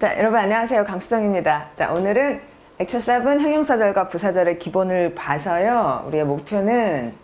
자, 여러분 안녕하세요. 강수정입니다. 자, 오늘은 렉처 7 형용사절과 부사절의 기본을 봐서요. 우리의 목표는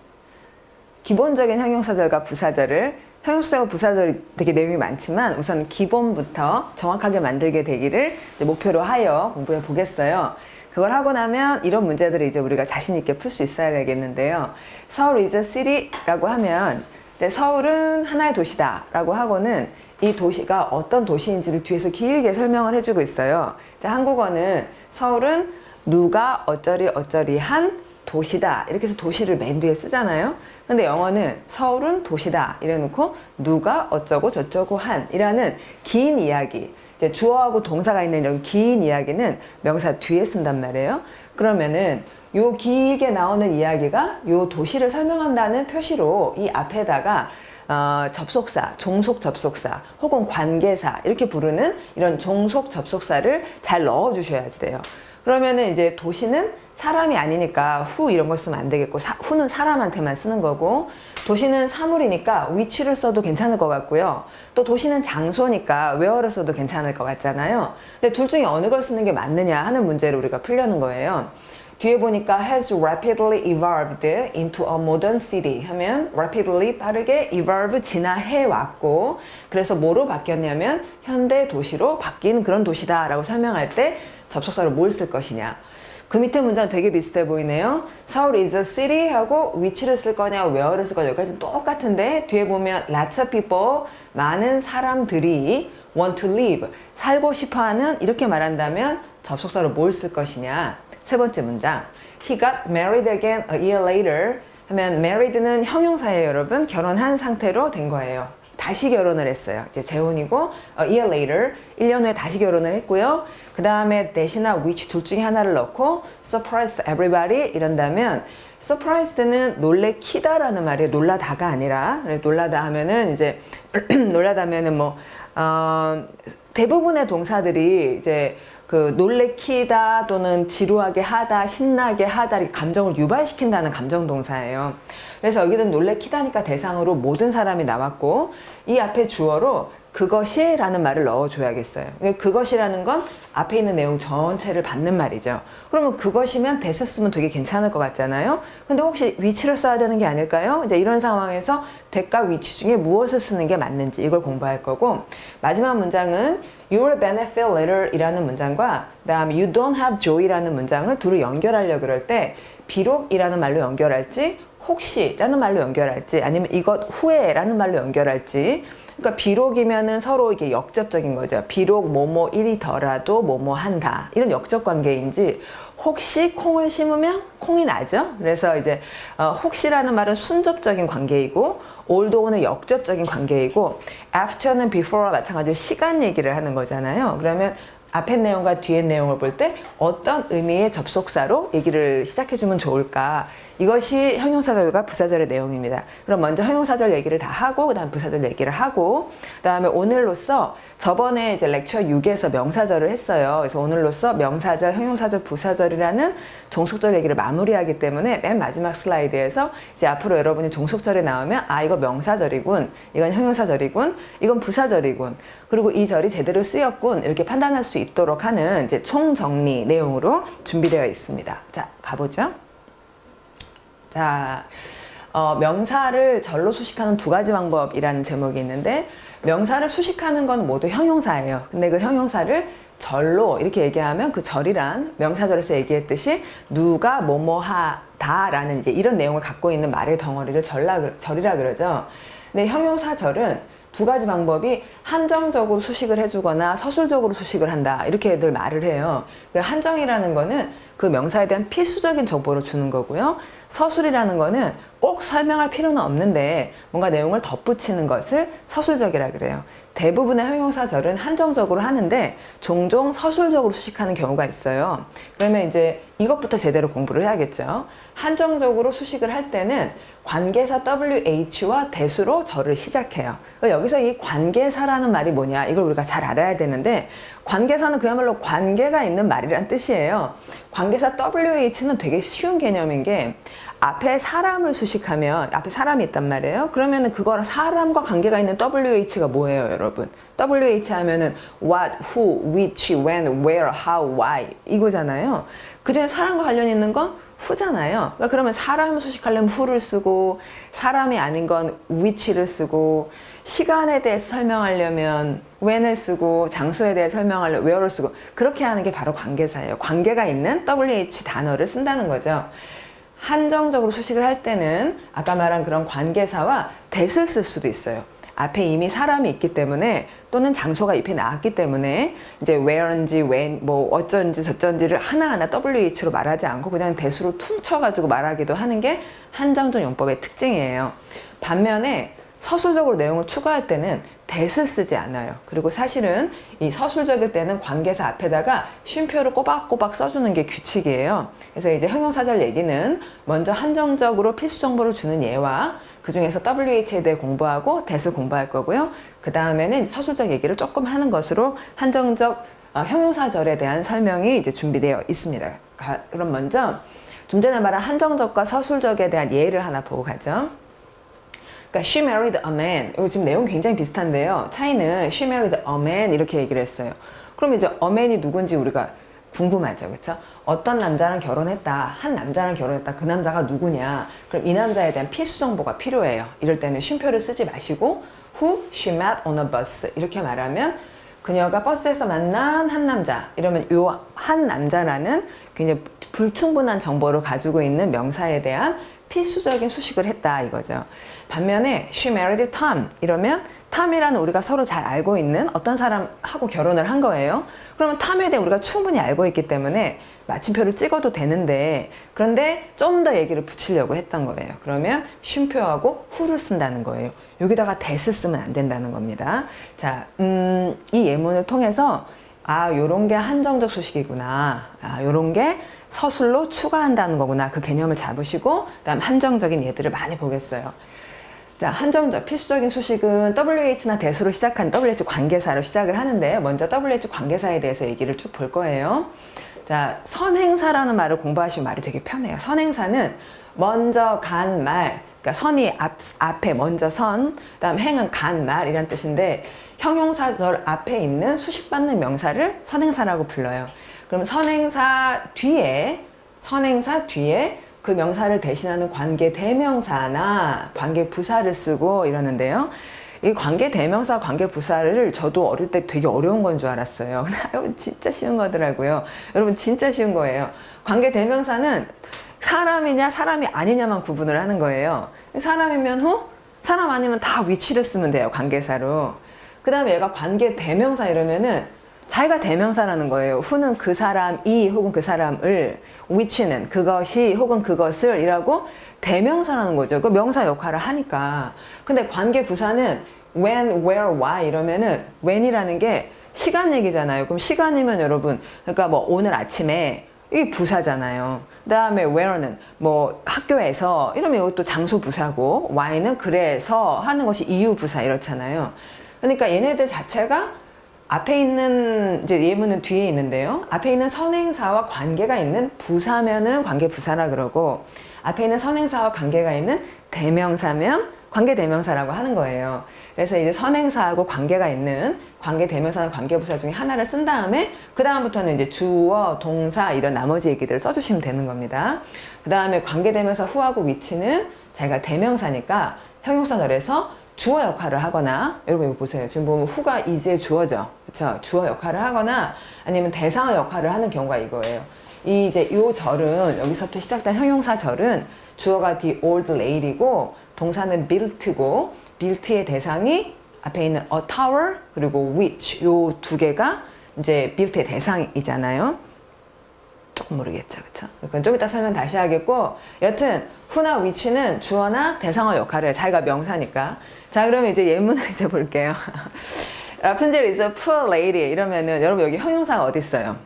기본적인 형용사절과 부사절을 형용사절과 부사절이 되게 내용이 많지만 우선 기본부터 정확하게 만들게 되기를 목표로 하여 공부해 보겠어요. 그걸 하고 나면 이런 문제들을 이제 우리가 자신 있게 풀 수 있어야 되겠는데요. 서울 is a city라고 하면 서울은 하나의 도시다 라고 하고는 이 도시가 어떤 도시인지를 뒤에서 길게 설명을 해주고 있어요. 자, 한국어는 서울은 누가 어쩌리 어쩌리 한 도시다 이렇게 해서 도시를 맨 뒤에 쓰잖아요. 근데 영어는 서울은 도시다 이래 놓고 누가 어쩌고 저쩌고 한 이라는 긴 이야기, 이제 주어하고 동사가 있는 이런 긴 이야기는 명사 뒤에 쓴단 말이에요. 그러면은 요 길게 나오는 이야기가 요 도시를 설명한다는 표시로 이 앞에다가 접속사, 종속 접속사 혹은 관계사 이렇게 부르는 이런 종속 접속사를 잘 넣어 주셔야 돼요. 그러면은 이제 도시는 사람이 아니니까 후 이런 거 쓰면 안 되겠고 후는 사람한테만 쓰는 거고 도시는 사물이니까 위치를 써도 괜찮을 것 같고요. 또 도시는 장소니까 where를 써도 괜찮을 것 같잖아요. 근데 둘 중에 어느 걸 쓰는 게 맞느냐 하는 문제를 우리가 풀려는 거예요. 뒤에 보니까 has rapidly evolved into a modern city 하면 rapidly 빠르게 evolve 진화해 왔고 그래서 뭐로 바뀌었냐면 현대 도시로 바뀐 그런 도시다 라고 설명할 때 접속사로 뭘 쓸 것이냐. 그 밑에 문장 되게 비슷해 보이네요. 서울 is a city 하고 위치를 쓸 거냐 where를 쓸 거냐 여기까지는 똑같은데 뒤에 보면 lots of people 많은 사람들이 want to live 살고 싶어하는 이렇게 말한다면 접속사로 뭘 쓸 것이냐. 세 번째 문장 He got married again a year later 하면 married는 형용사예요. 여러분 결혼한 상태로 된 거예요. 다시 결혼을 했어요. 이제 재혼이고 a year later 1년 후에 다시 결혼을 했고요. 그 다음에 대신나 which 둘 중에 하나를 넣고 surprised everybody 이런다면 surprised는 놀래키다 라는 말이에요. 놀라다가 아니라 놀라다 하면은 이제 놀라다 하면은 뭐 대부분의 동사들이 이제 그 놀래키다 또는 지루하게 하다, 신나게 하다 이렇게 감정을 유발시킨다는 감정 동사예요. 그래서 여기는 놀래키다니까 대상으로 모든 사람이 나왔고 이 앞에 주어로 그것이 라는 말을 넣어줘야겠어요. 그것이라는 건 앞에 있는 내용 전체를 받는 말이죠. 그러면 그것이면 대서 쓰면 되게 괜찮을 것 같잖아요. 근데 혹시 위치를 써야 되는 게 아닐까요? 이제 이런 상황에서 대과 위치 중에 무엇을 쓰는 게 맞는지 이걸 공부할 거고 마지막 문장은 Your benefit letter 이라는 문장과 그 다음에 You don't have joy 라는 문장을 둘을 연결하려고 그럴 때 비록 이라는 말로 연결할지 혹시 라는 말로 연결할지 아니면 이것 후에 라는 말로 연결할지 그러니까 비록이면은 서로 이게 역접적인 거죠. 비록 뭐뭐 일이더라도 뭐뭐 한다. 이런 역접 관계인지 혹시 콩을 심으면 콩이 나죠. 그래서 이제 혹시라는 말은 순접적인 관계이고 although는 역접적인 관계이고 after는 before와 마찬가지로 시간 얘기를 하는 거잖아요. 그러면 앞에 내용과 뒤에 내용을 볼 때 어떤 의미의 접속사로 얘기를 시작해주면 좋을까? 이것이 형용사절과 부사절의 내용입니다. 그럼 먼저 형용사절 얘기를 다 하고 그 다음 부사절 얘기를 하고 그 다음에 오늘로써 저번에 이제 렉처 6에서 명사절을 했어요. 그래서 오늘로써 명사절, 형용사절, 부사절이라는 종속절 얘기를 마무리하기 때문에 맨 마지막 슬라이드에서 이제 앞으로 여러분이 종속절이 나오면 아 이거 명사절이군, 이건 형용사절이군, 이건 부사절이군, 그리고 이 절이 제대로 쓰였군 이렇게 판단할 수 있도록 하는 이제 총정리 내용으로 준비되어 있습니다. 자, 가보죠. 자, 명사를 절로 수식하는 두 가지 방법이라는 제목이 있는데 명사를 수식하는 건 모두 형용사예요. 근데 그 형용사를 절로 이렇게 얘기하면 그 절이란 명사절에서 얘기했듯이 누가 뭐뭐 하다 라는 이제 이런 내용을 갖고 있는 말의 덩어리를 절이라 그러죠. 근데 형용사절은 두 가지 방법이 한정적으로 수식을 해주거나 서술적으로 수식을 한다 이렇게 늘 말을 해요. 한정이라는 거는 그 명사에 대한 필수적인 정보를 주는 거고요. 서술이라는 거는 꼭 설명할 필요는 없는데 뭔가 내용을 덧붙이는 것을 서술적이라 그래요. 대부분의 형용사절은 한정적으로 하는데 종종 서술적으로 수식하는 경우가 있어요. 그러면 이제 이것부터 제대로 공부를 해야겠죠. 한정적으로 수식을 할 때는 관계사 WH와 대수로 절을 시작해요. 여기서 이 관계사라는 말이 뭐냐 이걸 우리가 잘 알아야 되는데 관계사는 그야말로 관계가 있는 말이란 뜻이에요. 관계사 WH는 되게 쉬운 개념인 게 앞에 사람을 수식하면 앞에 사람이 있단 말이에요. 그러면은 그거랑 사람과 관계가 있는 WH가 뭐예요, 여러분? WH 하면은 what, who, which, when, where, how, why 이거잖아요. 그중에 사람과 관련 있는 건 who잖아요. 그러니까 그러면 사람을 수식하려면 who를 쓰고 사람이 아닌 건 which를 쓰고 시간에 대해서 설명하려면 when을 쓰고 장소에 대해 설명하려면 where를 쓰고 그렇게 하는 게 바로 관계사예요. 관계가 있는 WH 단어를 쓴다는 거죠. 한정적으로 수식을 할 때는 아까 말한 그런 관계사와 that을 쓸 수도 있어요. 앞에 이미 사람이 있기 때문에 또는 장소가 입에 나왔기 때문에 이제 where인지 when 뭐 어쩐지 저쩐지를 하나하나 WH로 말하지 않고 그냥 that으로 퉁쳐가지고 말하기도 하는 게 한정적 용법의 특징이에요. 반면에 서술적으로 내용을 추가할 때는 that을 쓰지 않아요. 그리고 사실은 이 서술적일 때는 관계사 앞에다가 쉼표를 꼬박꼬박 써주는 게 규칙이에요. 그래서 이제 형용사절 얘기는 먼저 한정적으로 필수 정보를 주는 예와 그 중에서 WH에 대해 공부하고 that을 공부할 거고요. 그 다음에는 서술적 얘기를 조금 하는 것으로 한정적 형용사절에 대한 설명이 이제 준비되어 있습니다. 그럼 먼저 좀 전에 말한 한정적과 서술적에 대한 예를 하나 보고 가죠. 그러니까 she married a man. 이거 지금 내용 굉장히 비슷한데요. 차이는 she married a man 이렇게 얘기를 했어요. 그럼 이제 a man이 누군지 우리가 궁금하죠, 그렇죠? 어떤 남자랑 결혼했다, 한 남자랑 결혼했다, 그 남자가 누구냐? 그럼 이 남자에 대한 필수 정보가 필요해요. 이럴 때는 쉼표를 쓰지 마시고 who she met on a bus 이렇게 말하면 그녀가 버스에서 만난 한 남자 이러면 요 한 남자라는 굉장히 불충분한 정보를 가지고 있는 명사에 대한 필수적인 수식을 했다 이거죠. 반면에 she married Tom 이러면 탐이라는 우리가 서로 잘 알고 있는 어떤 사람하고 결혼을 한 거예요. 그러면 탐에 대해 우리가 충분히 알고 있기 때문에 마침표를 찍어도 되는데 그런데 좀 더 얘기를 붙이려고 했던 거예요. 그러면 쉼표하고 who를 쓴다는 거예요. 여기다가 that을 쓰면 안 된다는 겁니다. 자, 이 예문을 통해서 요런 게 한정적 수식이구나. 요런 게 서술로 추가한다는 거구나. 그 개념을 잡으시고 그다음 한정적인 예들을 많이 보겠어요. 자, 한정적, 필수적인 수식은 WH나 that으로 시작한 WH 관계사로 시작을 하는데 먼저 WH 관계사에 대해서 얘기를 쭉 볼 거예요. 자, 선행사라는 말을 공부하시면 말이 되게 편해요. 선행사는 먼저 간 말, 그러니까 선이 앞에 먼저 선, 그다음 행은 간 말이란 뜻인데 형용사절 앞에 있는 수식받는 명사를 선행사라고 불러요. 그럼 선행사 뒤에 그 명사를 대신하는 관계 대명사나 관계 부사를 쓰고 이러는데요. 이 관계 대명사, 관계 부사를 저도 어릴 때 되게 어려운 건 줄 알았어요. 여러분 진짜 쉬운 거더라고요. 여러분 진짜 쉬운 거예요. 관계 대명사는 사람이냐 사람이 아니냐만 구분을 하는 거예요. 사람이면 who, 사람 아니면 다 which를 쓰면 돼요. 관계사로. 그 다음에 얘가 관계 대명사 이러면은 자기가 대명사라는 거예요. who는 그 사람이 혹은 그 사람을, which는 그것이 혹은 그것을 이라고 대명사라는 거죠. 그 명사 역할을 하니까. 근데 관계 부사는 when, where, why 이러면은 when이라는 게 시간 얘기잖아요. 그럼 시간이면 여러분, 그러니까 뭐 오늘 아침에 이게 부사잖아요. 그 다음에 where는 뭐 학교에서 이러면 이것도 장소 부사고 why는 그래서 하는 것이 이유 부사 이렇잖아요. 그러니까 얘네들 자체가 앞에 있는 이제 예문은 뒤에 있는데요. 앞에 있는 선행사와 관계가 있는 부사면은 관계 부사라 그러고 앞에 있는 선행사와 관계가 있는 대명사면 관계 대명사라고 하는 거예요. 그래서 이제 선행사하고 관계가 있는 관계 대명사나 관계 부사 중에 하나를 쓴 다음에 그 다음부터는 이제 주어, 동사 이런 나머지 얘기들을 써주시면 되는 겁니다. 그 다음에 관계 대명사 who하고 which는 자기가 대명사니까 형용사절에서 주어 역할을 하거나 여러분 이거 보세요. 지금 보면 who가 이제 주어죠. 그렇죠? 주어 역할을 하거나 아니면 대상어 역할을 하는 경우가 이거예요. 요 절은 여기서부터 시작된 형용사 절은 주어가 the old lady고 동사는 built고 built의 대상이 앞에 있는 a tower 그리고 which 요 두 개가 이제 built의 대상이잖아요. 조금 모르겠죠, 그렇죠? 그건 좀 이따 설명 다시 하겠고, 여튼 who나 which는 주어나 대상어 역할을 자기가 명사니까. 자, 그러면 이제 예문을 이제 볼게요. 라푼젤 is a poor lady 이러면은 여러분 여기 형용사가 어디 있어요?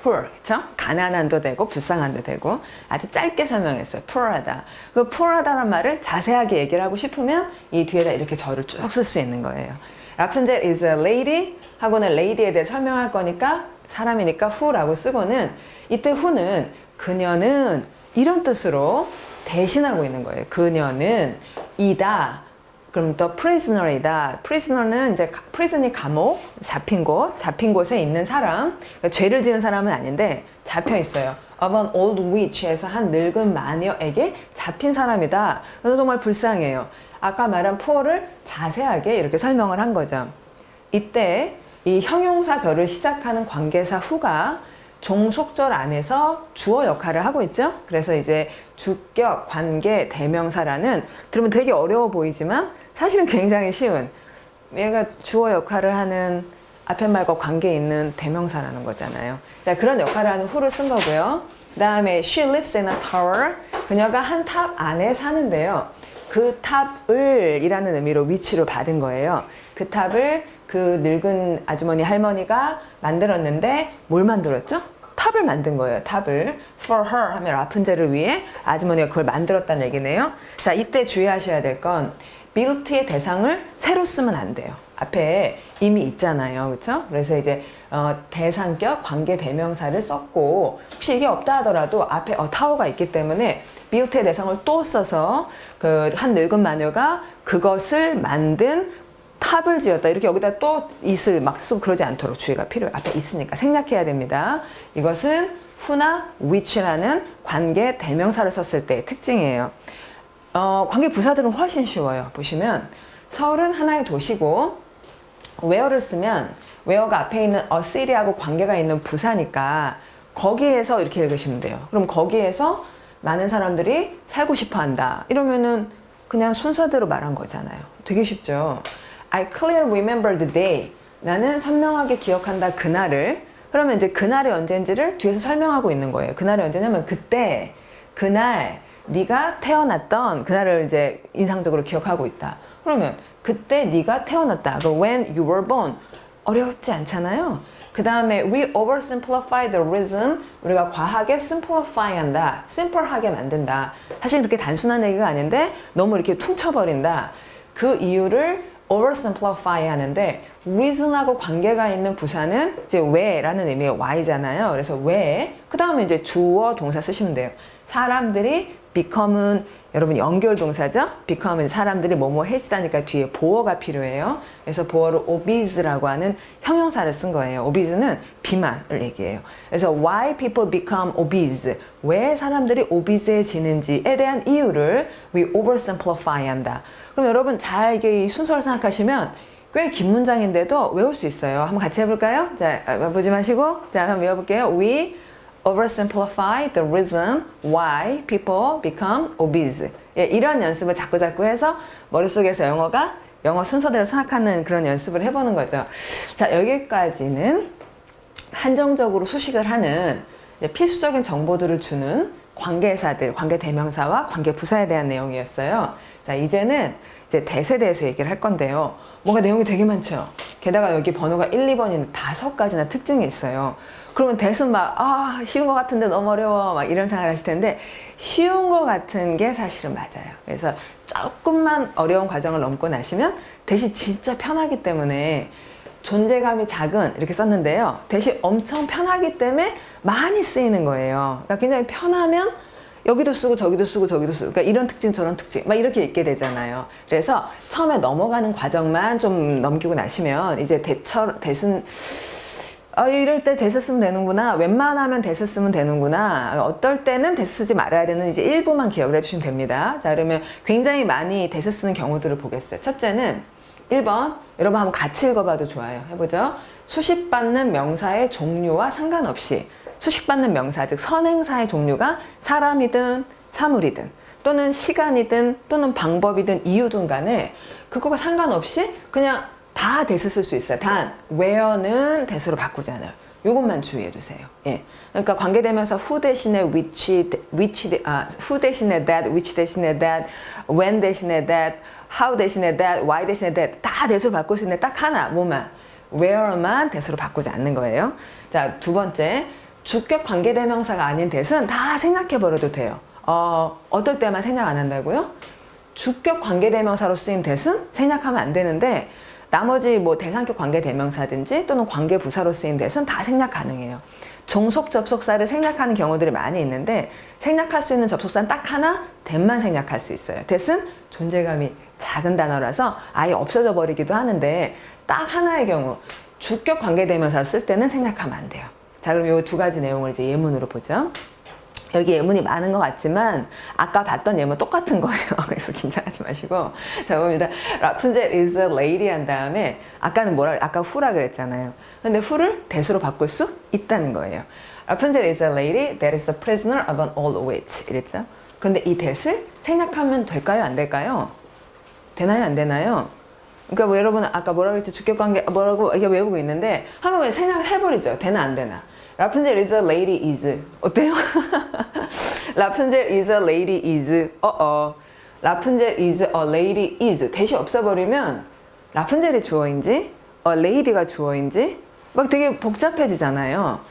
poor, 그렇죠? 가난한도 되고 불쌍한도 되고 아주 짧게 설명했어요. poor하다. 그 poor하다는 말을 자세하게 얘기를 하고 싶으면 이 뒤에다 이렇게 절을 쭉 쓸 수 있는 거예요. 라푼젤 is a lady 하고는 lady에 대해 설명할 거니까 사람이니까 who라고 쓰고는 이때 who는 그녀는 이런 뜻으로 대신하고 있는 거예요. 그녀는 이다. 그럼 또 prisoner이다. prisoner는 이제 prison이 감옥, 잡힌 곳에 있는 사람. 그러니까 죄를 지은 사람은 아닌데 잡혀 있어요. of an old witch에서 한 늙은 마녀에게 잡힌 사람이다. 그래서 정말 불쌍해요. 아까 말한 poor를 자세하게 이렇게 설명을 한 거죠. 이때 이 형용사절을 시작하는 관계사 who가 종속절 안에서 주어 역할을 하고 있죠. 그래서 이제 주격, 관계, 대명사라는 들으면 되게 어려워 보이지만 사실은 굉장히 쉬운 얘가 주어 역할을 하는 앞에 말과 관계 있는 대명사라는 거잖아요. 자, 그런 역할을 하는 who를 쓴 거고요. 그 다음에 she lives in a tower. 그녀가 한 탑 안에 사는데요. 그 탑을 이라는 의미로 위치로 받은 거예요. 그 탑을 그 늙은 아주머니 할머니가 만들었는데 뭘 만들었죠? 탑을 만든 거예요. 탑을 for her 하면 라푼젤을 위해 아주머니가 그걸 만들었다는 얘기네요. 자, 이때 주의하셔야 될 건 built의 대상을 새로 쓰면 안 돼요. 앞에 이미 있잖아요. 그렇죠? 그래서 이제 대상격 관계 대명사를 썼고 혹시 이게 없다 하더라도 앞에 타워가 있기 때문에 built의 대상을 또 써서 그 한 늙은 마녀가 그것을 만든 탑을 지었다. 이렇게 여기다 또 it을 막 쓰고 그러지 않도록 주의가 필요해요. 앞에 있으니까 생략해야 됩니다. 이것은 who나 which라는 관계 대명사를 썼을 때의 특징이에요. 관계 부사들은 훨씬 쉬워요. 보시면 서울은 하나의 도시고 where를 쓰면 where가 앞에 있는 a city하고 관계가 있는 부사니까 거기에서 이렇게 읽으시면 돼요. 그럼 거기에서 많은 사람들이 살고 싶어 한다. 이러면은 그냥 순서대로 말한 거잖아요. 되게 쉽죠. I clearly remember the day. 나는 선명하게 기억한다 그날을. 그러면 이제 그날이 언제인지를 뒤에서 설명하고 있는 거예요. 그날이 언제냐면 그때, 그날 네가 태어났던 그날을 이제 인상적으로 기억하고 있다. 그러면 그때 네가 태어났다. when you were born. 어렵지 않잖아요. 그 다음에 we oversimplify the reason. 우리가 과하게 simplify 한다. simple하게 만든다. 사실 그렇게 단순한 얘기가 아닌데 너무 이렇게 퉁쳐버린다. 그 이유를 oversimplify 하는데 reason하고 관계가 있는 부사는 이제 왜라는 의미의 why잖아요. 그래서 왜, 그 다음에 이제 주어 동사 쓰시면 돼요. 사람들이 become은 여러분 연결 동사죠. become은 사람들이 뭐뭐 해지다니까 뒤에 보어가 필요해요. 그래서 보어로 obese라고 하는 형용사를 쓴 거예요. obese는 비만을 얘기해요. 그래서 why people become obese, 왜 사람들이 obese해지는지에 대한 이유를 we oversimplify 한다. 그럼 여러분 잘 이게 이 순서를 생각하시면 꽤 긴 문장인데도 외울 수 있어요. 한번 같이 해볼까요? 자, 보지 마시고 자, 한번 외워볼게요. We oversimplify the reason why people become obese. 예, 이런 연습을 자꾸 해서 머릿속에서 영어 순서대로 생각하는 그런 연습을 해보는 거죠. 자, 여기까지는 한정적으로 수식을 하는 필수적인 정보들을 주는 관계사들, 관계 대명사와 관계 부사에 대한 내용이었어요. 자, 이제는 이제 대세에 대해서 얘기를 할 건데요. 뭔가 내용이 되게 많죠. 게다가 여기 번호가 1, 2번이 5가지나 특징이 있어요. 그러면 대수는 막 쉬운 것 같은데 너무 어려워 막 이런 생각을 하실 텐데 쉬운 것 같은 게 사실은 맞아요. 그래서 조금만 어려운 과정을 넘고 나시면 대시 진짜 편하기 때문에 존재감이 작은 이렇게 썼는데요. 대시 엄청 편하기 때문에 많이 쓰이는 거예요. 그러니까 굉장히 편하면 여기도 쓰고 저기도 쓰고 저기도 쓰고 그러니까 이런 특징 저런 특징 막 이렇게 읽게 되잖아요. 그래서 처음에 넘어가는 과정만 좀 넘기고 나시면 이제 대순 이럴 때 대세 쓰면 되는구나. 웬만하면 대세 쓰면 되는구나. 어떨 때는 대세 쓰지 말아야 되는 이제 일부만 기억을 해주시면 됩니다. 자, 그러면 굉장히 많이 대세 쓰는 경우들을 보겠어요. 첫째는 1번, 여러분 한번 같이 읽어봐도 좋아요. 해보죠. 수식받는 명사의 종류와 상관없이 수식받는 명사, 즉 선행사의 종류가 사람이든 사물이든 또는 시간이든 또는 방법이든 이유든 간에 그거가 상관없이 그냥 다 대수 쓸 수 있어요. 단 where는 대수로 바꾸지 않아요. 이것만 주의해 주세요. 예. 그러니까 관계대명사 who 대신에 who 대신에 that, which 대신에 that, when 대신에 that, how 대신에 that, why 대신에 that 다 대수로 바꿀 수 있는데 딱 하나 뭐만 where만 대수로 바꾸지 않는 거예요. 자, 두 번째, 주격 관계대명사가 아닌 대수는 다 생략해 버려도 돼요. 어떨 때만 생략 안 한다고요? 주격 관계대명사로 쓰인 대수는 생략하면 안 되는데 나머지 뭐 대상격 관계대명사든지 또는 관계부사로 쓰인 대선 다 생략 가능해요. 종속 접속사를 생략하는 경우들이 많이 있는데 생략할 수 있는 접속사는 딱 하나, that만 생략할 수 있어요. that은 존재감이 작은 단어라서 아예 없어져 버리기도 하는데 딱 하나의 경우 주격 관계대명사 쓸 때는 생략하면 안 돼요. 자, 그럼 이 두 가지 내용을 이제 예문으로 보죠. 여기 예문이 많은 것 같지만 아까 봤던 예문 똑같은 거예요. 그래서 긴장하지 마시고. 자, 봅니다. 라푼젤 is a lady 한 다음에 아까는 아까 who라 그랬잖아요. 근데 who를 that으로 바꿀 수 있다는 거예요. 라푼젤 is a lady that is the prisoner of an old witch 이랬죠. 그런데 이 that을 생략하면 될까요? 안 될까요? 되나요? 안 되나요? 그러니까 뭐 여러분 아까 뭐라고 했지? 주격관계 뭐라고 이게 외우고 있는데 한번 그냥 생각을 해버리죠. 되나 안 되나? 라푼젤 is a lady is 어때요? 라푼젤 is a lady is 라푼젤 is a lady is that이 없어버리면 라푼젤이 주어인지 a lady가 주어인지 막 되게 복잡해지잖아요.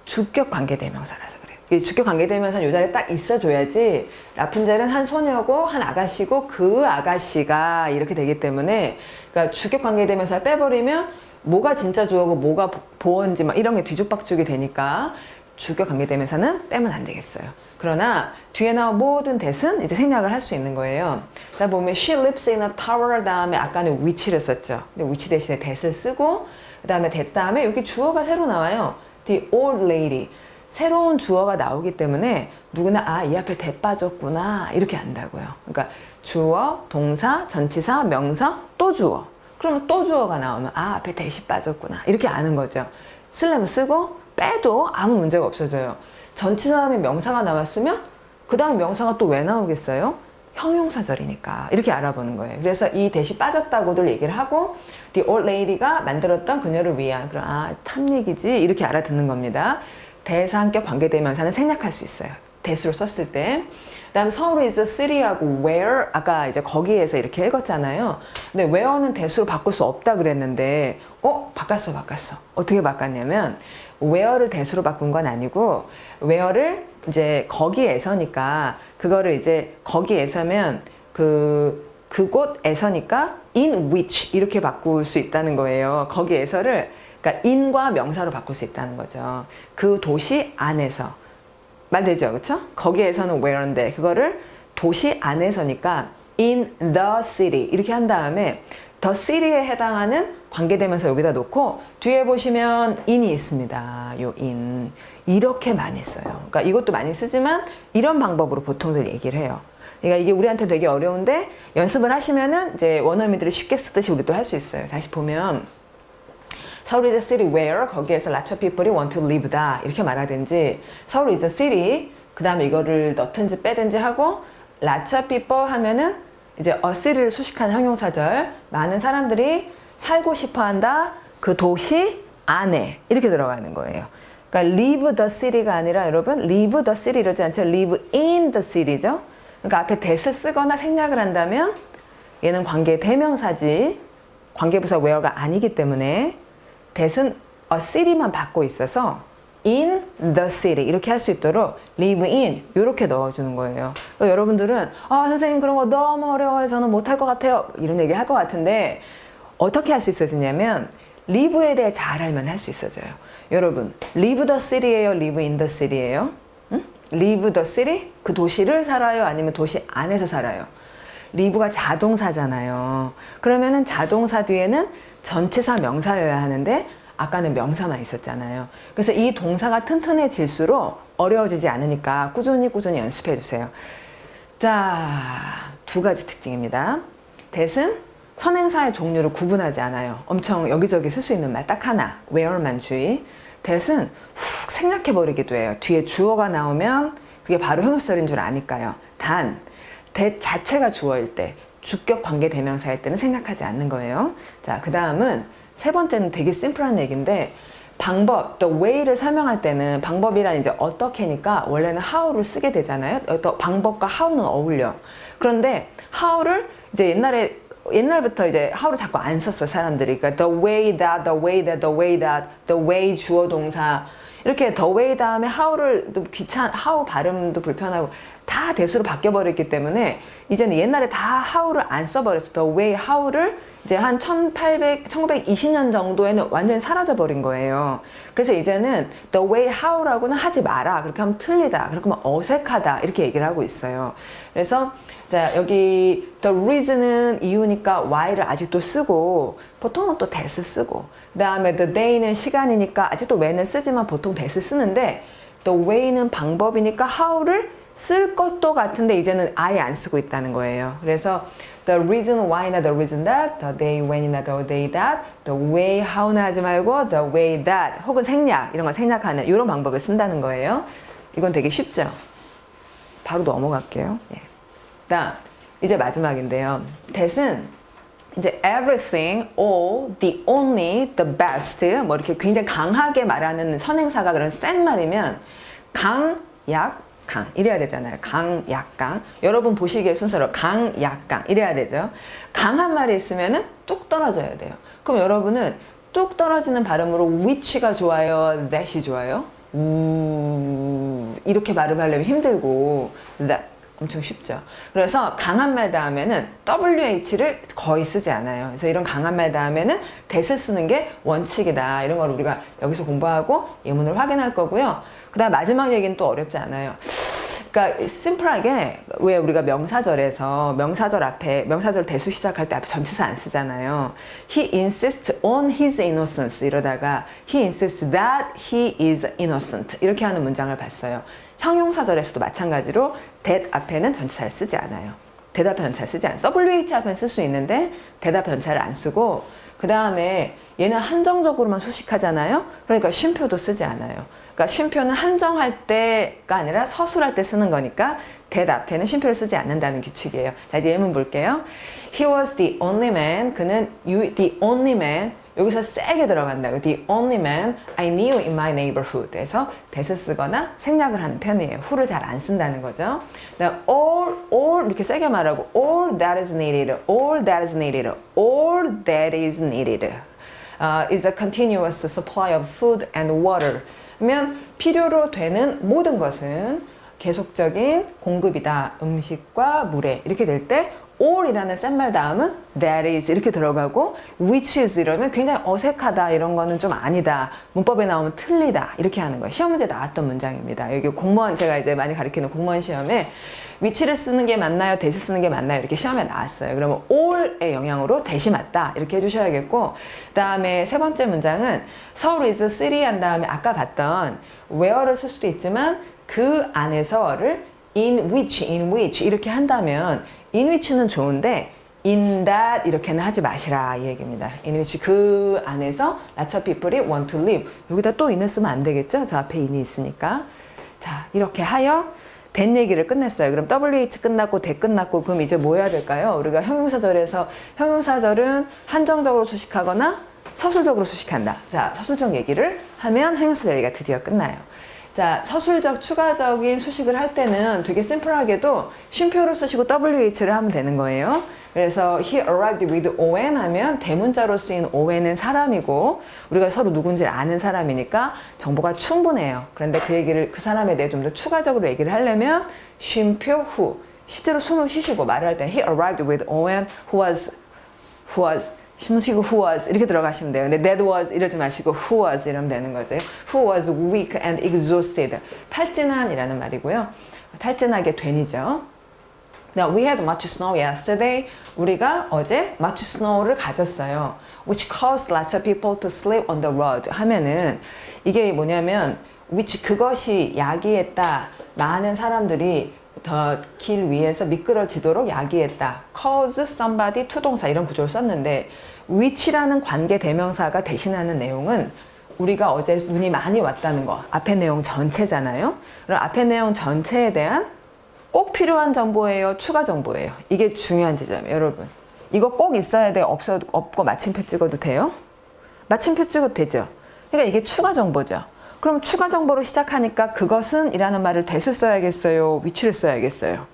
주격 관계대명사라서 그래요. 주격 관계대명사는 이 자리에 딱 있어줘야지 라푼젤은 한 소녀고 한 아가씨고 그 아가씨가 이렇게 되기 때문에 그러니까 주격 관계대명사를 빼버리면 뭐가 진짜 주어고 뭐가 보어인지 막 이런 게 뒤죽박죽이 되니까 주격 관계대명사는 빼면 안 되겠어요. 그러나 뒤에 나온 모든 that은 이제 생략을 할 수 있는 거예요. 자, 보면 she lives in a tower 다음에 아까는 which를 썼죠. 근데 which 대신에 that을 쓰고 그 다음에 that 다음에 여기 주어가 새로 나와요. The old lady. 새로운 주어가 나오기 때문에 누구나 이 앞에 that 빠졌구나 이렇게 안다고요. 그러니까 주어, 동사, 전치사, 명사, 또 주어. 그러면 또 주어가 나오면 앞에 that이 빠졌구나 이렇게 아는 거죠. 쓰려면 쓰고 빼도 아무 문제가 없어져요. 전치사 다음에 명사가 나왔으면 그 다음 명사가 또 왜 나오겠어요? 형용사절이니까 이렇게 알아보는 거예요. 그래서 이 that이 빠졌다고들 얘기를 하고 the old lady가 만들었던 그녀를 위한 그런 탐 얘기지 이렇게 알아듣는 겁니다. 대상격 관계대명사는 생략할 수 있어요. that으로 썼을 때. 그다음 서울 is a city하고 where 아까 이제 거기에서 이렇게 읽었잖아요. 근데 where는 that으로 바꿀 수 없다 그랬는데 바꿨어. 어떻게 바꿨냐면 where를 that으로 바꾼 건 아니고 where를 이제 거기에서니까 그거를 이제 거기에서면 그곳에서니까 in which 이렇게 바꿀 수 있다는 거예요. 거기에서를 그러니까 in과 명사로 바꿀 수 있다는 거죠. 그 도시 안에서. 말되죠, 그렇죠? 거기에서는 where인데 그거를 도시 안에서니까 in the city 이렇게 한 다음에 the city에 해당하는 관계대명사 여기다 놓고 뒤에 보시면 in이 있습니다. 요 in 이렇게 많이 써요. 그러니까 이것도 많이 쓰지만 이런 방법으로 보통들 얘기를 해요. 그러니까 이게 우리한테 되게 어려운데 연습을 하시면은 이제 원어민들이 쉽게 쓰듯이 우리도 할 수 있어요. 다시 보면 서울 is a city where 거기에서 lots of people이 want to live다 이렇게 말하든지 서울 is a city 그 다음에 이거를 넣든지 빼든지 하고 lots of people 하면은 이제 a city를 수식하는 형용사절 많은 사람들이 살고 싶어 한다 그 도시 안에 이렇게 들어가는 거예요. 그러니까 live the city가 아니라 여러분 live the city 이러지 않죠. live in the city죠. 그러니까 앞에 that을 쓰거나 생략을 한다면 얘는 관계 대명사지 관계부사 where가 아니기 때문에 that은 a city만 받고 있어서 in the city 이렇게 할 수 있도록 live in 이렇게 넣어주는 거예요. 여러분들은 선생님 그런 거 너무 어려워요. 저는 못할 것 같아요. 이런 얘기 할 것 같은데 어떻게 할 수 있어지냐면 live에 대해 잘 알면 할 수 있어져요. 여러분 live the city예요? live in the city예요? 응? live the city? 그 도시를 살아요? 아니면 도시 안에서 살아요? live가 자동사잖아요. 그러면은 자동사 뒤에는 전치사 명사여야 하는데 아까는 명사만 있었잖아요. 그래서 이 동사가 튼튼해질수록 어려워지지 않으니까 꾸준히 연습해 주세요. 자, 두 가지 특징입니다. that은 선행사의 종류를 구분하지 않아요. 엄청 여기저기 쓸 수 있는 말 딱 하나, where만 주의. that은 훅 생략해 버리기도 해요. 뒤에 주어가 나오면 그게 바로 형용사인 줄 아니까요. 단, that 자체가 주어일 때 주격 관계 대명사일 때는 생략하지 않는 거예요. 자, 그 다음은 세 번째는 되게 심플한 얘기인데 방법, the way를 설명할 때는 방법이란 이제 어떻게니까 원래는 how를 쓰게 되잖아요. 방법과 how는 어울려. 그런데 how를 이제 옛날부터 이제 how를 자꾸 안 썼어요, 사람들이. 그러니까 the way that, the way that, the way that, the way 주어 동사 이렇게 the way 다음에 how를 how 발음도 불편하고 다 that으로 바뀌어버렸기 때문에 이제는 옛날에 다 how를 안 써버렸어. the way how를 이제 한 1920년 정도에는 완전히 사라져버린 거예요. 그래서 이제는 the way how라고는 하지 마라. 그렇게 하면 틀리다. 그렇게 하면 어색하다. 이렇게 얘기를 하고 있어요. 그래서 자, 여기 the reason은 이유니까 why를 아직도 쓰고 보통은 또 that을 쓰고 그 다음에 the day는 시간이니까 아직도 when을 쓰지만 보통 that을 쓰는데 the way는 방법이니까 how를 쓸 것도 같은데 이제는 아예 안 쓰고 있다는 거예요. 그래서 the reason why나 the reason that, the day when이나 the day that, the way how나 하지 말고 the way that 혹은 생략 이런 걸 생략하는 이런 방법을 쓴다는 거예요. 이건 되게 쉽죠? 바로 넘어갈게요. 예. 그다음 이제 마지막인데요. that은 이제 everything, all, the only, the best 뭐 이렇게 굉장히 강하게 말하는 선행사가 그런 센 말이면 강, 약, 강 이래야 되잖아요. 강, 약, 강. 여러분 보시기에 순서로 강, 약, 강 이래야 되죠. 강한 말이 있으면은 뚝 떨어져야 돼요. 그럼 여러분은 뚝 떨어지는 발음으로 which가 좋아요, that이 좋아요? 이렇게 발음하려면 힘들고 that 엄청 쉽죠. 그래서 강한 말 다음에는 WH를 거의 쓰지 않아요. 그래서 이런 강한 말 다음에는 that을 쓰는 게 원칙이다. 이런 걸 우리가 여기서 공부하고 예문을 확인할 거고요. 그 다음 마지막 얘기는 또 어렵지 않아요. 그러니까 심플하게 왜 우리가 명사절에서 명사절 앞에 명사절 대수 시작할 때 앞에 전치사 안 쓰잖아요. He insists on his innocence 이러다가 He insists that he is innocent 이렇게 하는 문장을 봤어요. 형용사절에서도 마찬가지로 that 앞에는 전치사를 쓰지 않아요. that 앞에 전치사를 쓰지 않아요. WH 앞에는 쓸 수 있는데 that 앞에 전치사를 안 쓰고 그 다음에 얘는 한정적으로만 수식하잖아요. 그러니까 쉼표도 쓰지 않아요. 그러니까 쉼표는 한정할 때가 아니라 서술할 때 쓰는 거니까 that 앞에는 쉼표를 쓰지 않는다는 규칙이에요. 자, 이제 예문 볼게요. He was the only man. 그는 the only man. 여기서 세게 들어간다고. The only man I knew in my neighborhood. 그래서 that을 쓰거나 생략을 하는 편이에요. who를 잘 안 쓴다는 거죠. all 이렇게 세게 말하고 all that is needed, all that is needed, all that is needed is a continuous supply of food and water. 그러면 필요로 되는 모든 것은 계속적인 공급이다. 음식과 물에 이렇게 될 때 all이라는 센 말 다음은 that is 이렇게 들어가고 which is 이러면 굉장히 어색하다. 이런 거는 좀 아니다. 문법에 나오면 틀리다. 이렇게 하는 거예요. 시험 문제 나왔던 문장입니다. 여기 공무원 제가 이제 많이 가르치는 공무원 시험에 which를 쓰는 게 맞나요? that을 쓰는 게 맞나요? 이렇게 시험에 나왔어요. 그러면 all의 영향으로 that이 맞다. 이렇게 해주셔야겠고 그 다음에 세 번째 문장은 서울 is city 한 다음에 아까 봤던 where를 쓸 수도 있지만 그 안에서를 in which 이렇게 한다면 in which는 좋은데 in that 이렇게는 하지 마시라 이 얘기입니다. in which 그 안에서 lots of people이 want to live. 여기다 또 in을 쓰면 안 되겠죠? 저 앞에 in이 있으니까. 자, 이렇게 하여 that 얘기를 끝냈어요. 그럼 WH 끝났고 that 끝났고 그럼 이제 뭐 해야 될까요? 우리가 형용사절에서 형용사절은 한정적으로 수식하거나 서술적으로 수식한다. 자, 서술적 얘기를 하면 형용사절 얘기가 드디어 끝나요. 자, 서술적 추가적인 수식을 할 때는 되게 심플하게도 쉼표를 쓰시고 WH를 하면 되는 거예요. 그래서 he arrived with ON 하면 대문자로 쓰인 ON은 사람이고 우리가 서로 누군지 아는 사람이니까 정보가 충분해요. 그런데 그 사람에 대해 좀 더 추가적으로 얘기를 하려면 쉼표 who 실제로 숨을 쉬시고 말을 할 때 he arrived with ON who was 숨 쉬고 who was 이렇게 들어가시면 돼요. 근데 that was 이러지 마시고 who was 이러면 되는 거죠. Who was weak and exhausted. 탈진한이라는 말이고요. 탈진하게 된이죠. Now, we had much snow yesterday. 우리가 어제 much snow를 가졌어요. Which caused lots of people to sleep on the road. 하면은 이게 뭐냐면 which 그것이 야기했다. 많은 사람들이 더 길 위에서 미끄러지도록 야기했다. cause somebody to 동사 이런 구조를 썼는데 which라는 관계 대명사가 대신하는 내용은 우리가 어제 눈이 많이 왔다는 거 앞에 내용 전체잖아요. 그럼 앞에 내용 전체에 대한 꼭 필요한 정보예요? 추가 정보예요? 이게 중요한 지점이에요, 여러분. 이거 꼭 있어야 돼요? 없고 마침표 찍어도 돼요? 마침표 찍어도 되죠? 그러니까 이게 추가 정보죠. 그럼 추가 정보로 시작하니까 그것은 이라는 말을 that을 써야겠어요? which를 써야겠어요?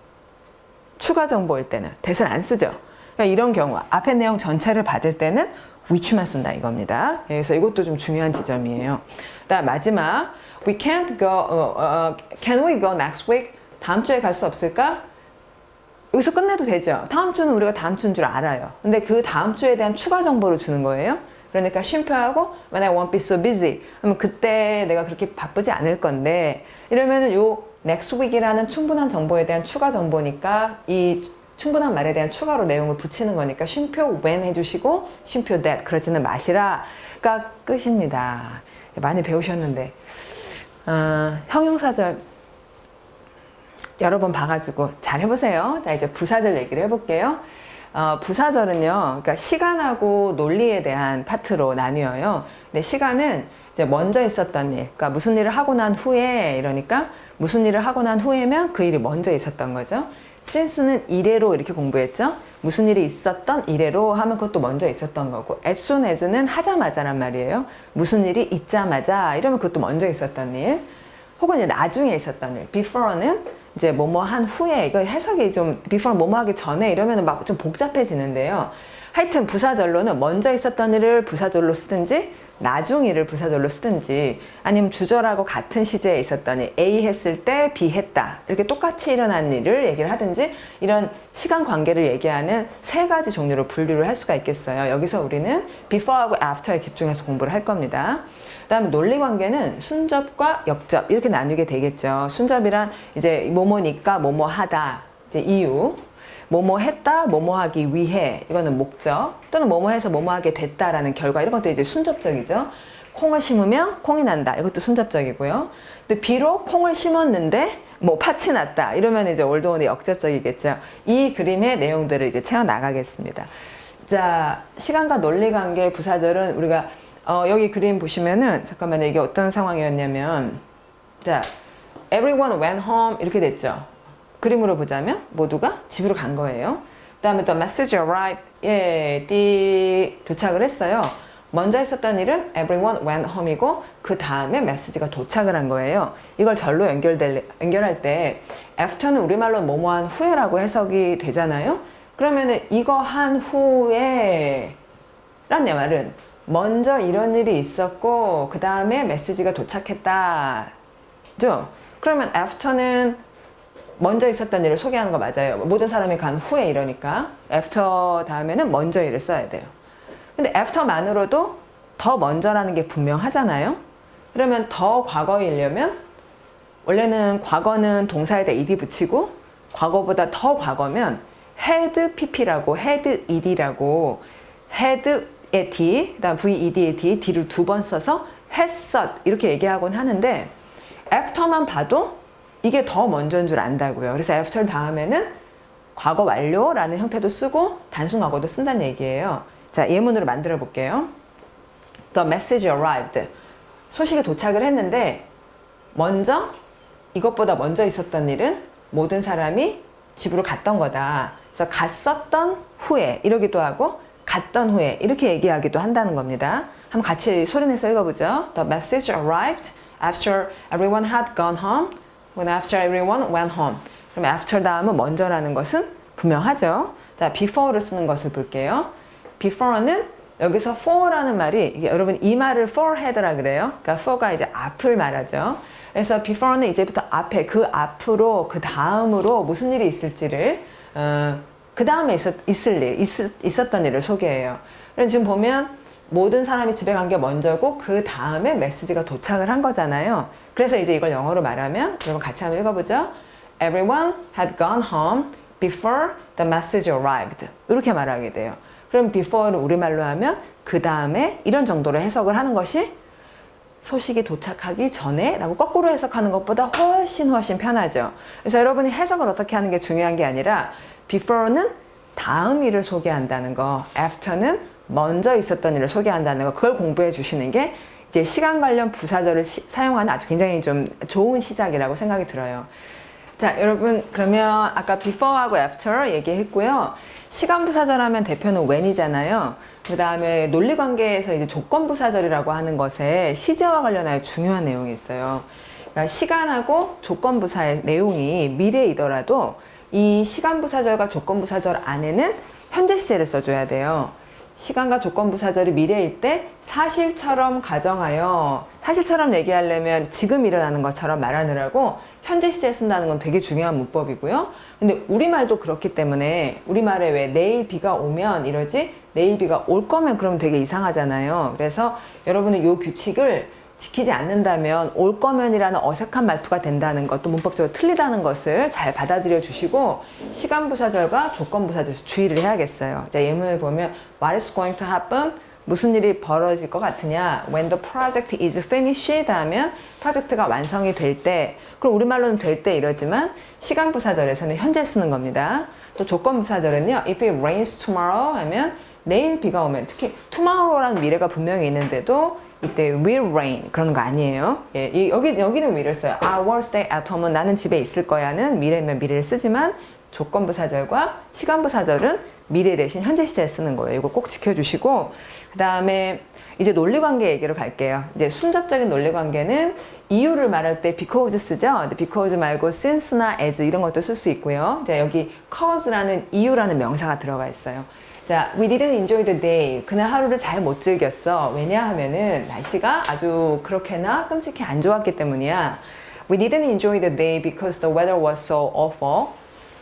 추가 정보일 때는 that을 안 쓰죠. 그러니까 이런 경우 앞에 내용 전체를 받을 때는 which만 쓴다 이겁니다. 그래서 이것도 좀 중요한 지점이에요. 그다음 마지막 we can't go, can we go next week? 다음 주에 갈 수 없을까? 여기서 끝내도 되죠. 다음 주는 우리가 다음 주인 줄 알아요. 근데 그 다음 주에 대한 추가 정보를 주는 거예요. 그러니까 쉼표하고 when I won't be so busy 하면 그때 내가 그렇게 바쁘지 않을 건데, 이러면은 요 next week이라는 충분한 정보에 대한 추가 정보니까 이 충분한 말에 대한 추가로 내용을 붙이는 거니까 쉼표 when 해주시고 쉼표 that 그러지는 마시라가 끝입니다. 많이 배우셨는데 형용사절 여러 번 봐가지고 잘 해보세요. 자, 이제 부사절 얘기를 해볼게요. 부사절은요, 그러니까 시간하고 논리에 대한 파트로 나뉘어요. 근데 시간은 이제 먼저 있었던 일, 그러니까 무슨 일을 하고 난 후에, 이러니까 무슨 일을 하고 난 후에면 그 일이 먼저 있었던 거죠. since는 이래로 이렇게 공부했죠. 무슨 일이 있었던 이래로 하면 그것도 먼저 있었던 거고, as soon as는 하자마자란 말이에요. 무슨 일이 있자마자 이러면 그것도 먼저 있었던 일, 혹은 이제 나중에 있었던 일. before는 이제 뭐뭐 한 후에, 이거 해석이 좀 before 뭐뭐 하기 전에 이러면 막 좀 복잡해지는데요. 하여튼 부사절로는 먼저 있었던 일을 부사절로 쓰든지 나중 일을 부사절로 쓰든지, 아니면 주절하고 같은 시제에 있었던 일, A 했을 때 B 했다 이렇게 똑같이 일어난 일을 얘기를 하든지, 이런 시간 관계를 얘기하는 세 가지 종류로 분류를 할 수가 있겠어요. 여기서 우리는 before하고 after에 집중해서 공부를 할 겁니다. 그 다음에 논리 관계는 순접과 역접 이렇게 나누게 되겠죠. 순접이란 이제 뭐뭐니까 뭐뭐 하다, 이제 이유. 뭐뭐 했다, 뭐뭐 하기 위해, 이거는 목적, 또는 뭐뭐 해서 뭐뭐 하게 됐다라는 결과, 이런 것도 이제 순접적이죠. 콩을 심으면 콩이 난다, 이것도 순접적이고요. 근데 비록 콩을 심었는데 뭐 팥이 났다, 이러면 이제 올드온의 역접적이겠죠. 이 그림의 내용들을 이제 채워 나가겠습니다. 자, 시간과 논리 관계 부사절은 우리가 여기 그림 보시면은, 잠깐만요, 이게 어떤 상황이었냐면, 자, everyone went home 이렇게 됐죠. 그림으로 보자면 모두가 집으로 간 거예요. 그 다음에 또 message arrived, 도착을 했어요. 먼저 있었던 일은 everyone went home이고, 그 다음에 메시지가 도착을 한 거예요. 이걸 절로 연결할 때 after는 우리말로 뭐뭐한 후에라고 해석이 되잖아요. 그러면은 이거 한 후에 란 내 말은 먼저 이런 일이 있었고 그 다음에 메시지가 도착했다 죠? 그러면 after는 먼저 있었던 일을 소개하는 거 맞아요. 모든 사람이 간 후에 이러니까 after 다음에는 먼저 일을 써야 돼요. 근데 after만으로도 더 먼저라는 게 분명하잖아요. 그러면 더 과거이려면 원래는 과거는 동사에다 ed 붙이고, 과거보다 더 과거면 had pp라고, had ed라고, had의 d, 그 다음 ved의 d, d를 두 번 써서 했었 이렇게 얘기하곤 하는데, after만 봐도 이게 더 먼저인 줄 안다고요. 그래서 after 다음에는 과거 완료라는 형태도 쓰고 단순 과거도 쓴다는 얘기예요. 자, 예문으로 만들어 볼게요. The message arrived. 소식이 도착을 했는데, 먼저, 이것보다 먼저 있었던 일은 모든 사람이 집으로 갔던 거다. 그래서 갔었던 후에 이러기도 하고 갔던 후에 이렇게 얘기하기도 한다는 겁니다. 한번 같이 소리내서 읽어보죠. The message arrived after everyone had gone home. When after everyone went home. 그럼 after 다음은 먼저라는 것은 분명하죠. 자, before를 쓰는 것을 볼게요. before는 여기서 for라는 말이, 이게 여러분 이 말을 forehead라 그래요. 그러니까 for가 이제 앞을 말하죠. 그래서 before는 이제부터 앞에, 그 앞으로, 그 다음으로 무슨 일이 있을지를, 그 다음에 있었던 일을 소개해요. 그럼 지금 보면 모든 사람이 집에 간 게 먼저고 그 다음에 메시지가 도착을 한 거잖아요. 그래서 이제 이걸 영어로 말하면, 여러분 같이 한번 읽어보죠. Everyone had gone home before the message arrived. 이렇게 말하게 돼요. 그럼 before를 우리말로 하면 그 다음에 이런 정도로 해석을 하는 것이 소식이 도착하기 전에 라고 거꾸로 해석하는 것보다 훨씬 편하죠. 그래서 여러분이 해석을 어떻게 하는 게 중요한 게 아니라, before는 다음 일을 소개한다는 거, after는 먼저 있었던 일을 소개한다는 거, 그걸 공부해 주시는 게 이제 시간 관련 부사절을 사용하는 아주 굉장히 좀 좋은 시작이라고 생각이 들어요. 자, 여러분, 그러면 아까 before하고 after 얘기했고요. 시간 부사절 하면 대표는 when이잖아요. 그 다음에 논리 관계에서 이제 조건 부사절이라고 하는 것에 시제와 관련하여 중요한 내용이 있어요. 그러니까 시간하고 조건 부사의 내용이 미래이더라도 이 시간 부사절과 조건 부사절 안에는 현재 시제를 써줘야 돼요. 시간과 조건부 사절이 미래일 때 사실처럼 가정하여, 사실처럼 얘기하려면 지금 일어나는 것처럼 말하느라고 현재 시제를 쓴다는 건 되게 중요한 문법이고요. 근데 우리말도 그렇기 때문에 우리말에 왜 내일 비가 오면 이러지? 내일 비가 올 거면 그러면 되게 이상하잖아요. 그래서 여러분은 이 규칙을 지키지 않는다면 올 거면이라는 어색한 말투가 된다는 것, 또 문법적으로 틀리다는 것을 잘 받아들여 주시고 시간부사절과 조건부사절에서 주의를 해야겠어요. 자, 예문을 보면 What is going to happen? 무슨 일이 벌어질 것 같으냐? When the project is finished 하면 프로젝트가 완성이 될 때, 그럼 우리말로는 될 때 이러지만 시간부사절에서는 현재 쓰는 겁니다. 또 조건부사절은요, If it rains tomorrow 하면 내일 비가 오면, 특히 tomorrow라는 미래가 분명히 있는데도 이때 will rain 그러는 거 아니에요. 예, 여기는 will을 써요. I will stay at home은 나는 집에 있을 거야는 미래면 미래를 쓰지만 조건부사절과 시간부사절은 미래 대신 현재 시제에 쓰는 거예요. 이거 꼭 지켜주시고, 그 다음에 이제 논리관계 얘기로 갈게요. 이제 순접적인 논리관계는 이유를 말할 때 because 쓰죠. 근데 because 말고 since나 as 이런 것도 쓸 수 있고요. 자, 여기 cause라는 이유라는 명사가 들어가 있어요. 자, we didn't enjoy the day. 그날 하루를 잘 못 즐겼어. 왜냐하면은 날씨가 아주 그렇게나 끔찍히 안 좋았기 때문이야. We didn't enjoy the day because the weather was so awful.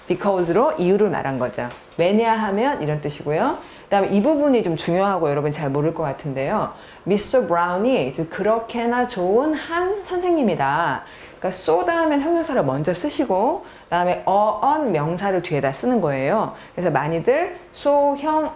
because로 이유를 말한 거죠. 왜냐하면 이런 뜻이고요. 그 다음에 이 부분이 좀 중요하고 여러분 잘 모를 것 같은데요. Mr. Brown이 그렇게나 좋은 한 선생님이다. 그러니까 so 다음엔 형용사를 먼저 쓰시고 그다음에 on 명사를 뒤에다 쓰는 거예요. 그래서 많이들 so, 형,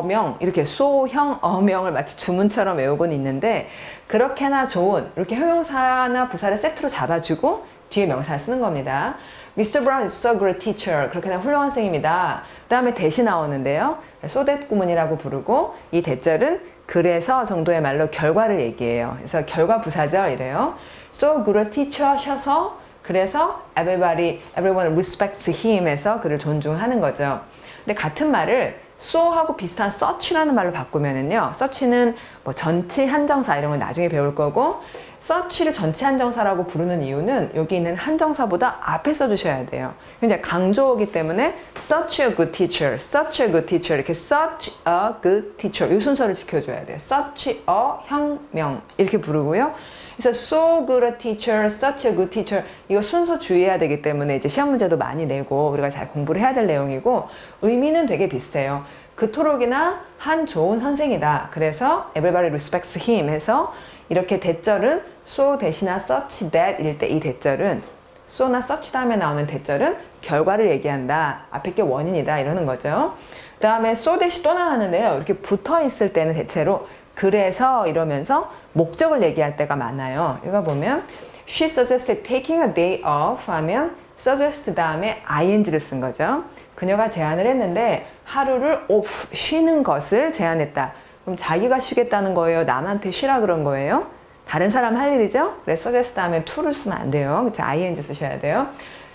명 이렇게 so, 형, 명을 마치 주문처럼 외우고는 있는데 그렇게나 좋은 이렇게 형용사나 부사를 세트로 잡아주고 뒤에 명사를 쓰는 겁니다. Mr. Brown is so great teacher. 그렇게나 훌륭한 선생님이다. 그 다음에 대시 나오는데요. so that 구문이라고 부르고 이 대절은 그래서 정도의 말로 결과를 얘기해요. 그래서 결과 부사절 이래요. So good a teacher 셔서 그래서 everyone respects him 해서 그를 존중하는 거죠. 근데 같은 말을 so하고 비슷한 such라는 말로 바꾸면은요. such는 뭐 전치 한정사 이런 건 나중에 배울 거고 such를 전치 한정사라고 부르는 이유는 여기 있는 한정사보다 앞에 써주셔야 돼요. 굉장히 강조어기 때문에 such a good teacher, such a good teacher 이렇게 such a good teacher 이 순서를 지켜줘야 돼요. such a 혁명 이렇게 부르고요. 그래서 so good a teacher, such a good teacher 이거 순서 주의해야 되기 때문에 이제 시험 문제도 많이 내고 우리가 잘 공부를 해야 될 내용이고 의미는 되게 비슷해요. 그토록이나 한 좋은 선생이다. 그래서 everybody respects him 해서 이렇게 대절은 so 대신나 such that 이럴 때 이 대절은 so나 such 다음에 나오는 대절은 결과를 얘기한다. 앞에 게 원인이다. 이러는 거죠. 그 다음에 so that이 또 나왔는데요. 이렇게 붙어 있을 때는 대체로 그래서 이러면서 목적을 얘기할 때가 많아요. 이거 보면 She suggested taking a day off 하면 suggest 다음에 ing를 쓴 거죠. 그녀가 제안을 했는데 하루를 off, 쉬는 것을 제안했다. 그럼 자기가 쉬겠다는 거예요? 남한테 쉬라 그런 거예요? 다른 사람 할 일이죠? 그래서 suggest 다음에 to를 쓰면 안 돼요. 그렇죠? ing 쓰셔야 돼요.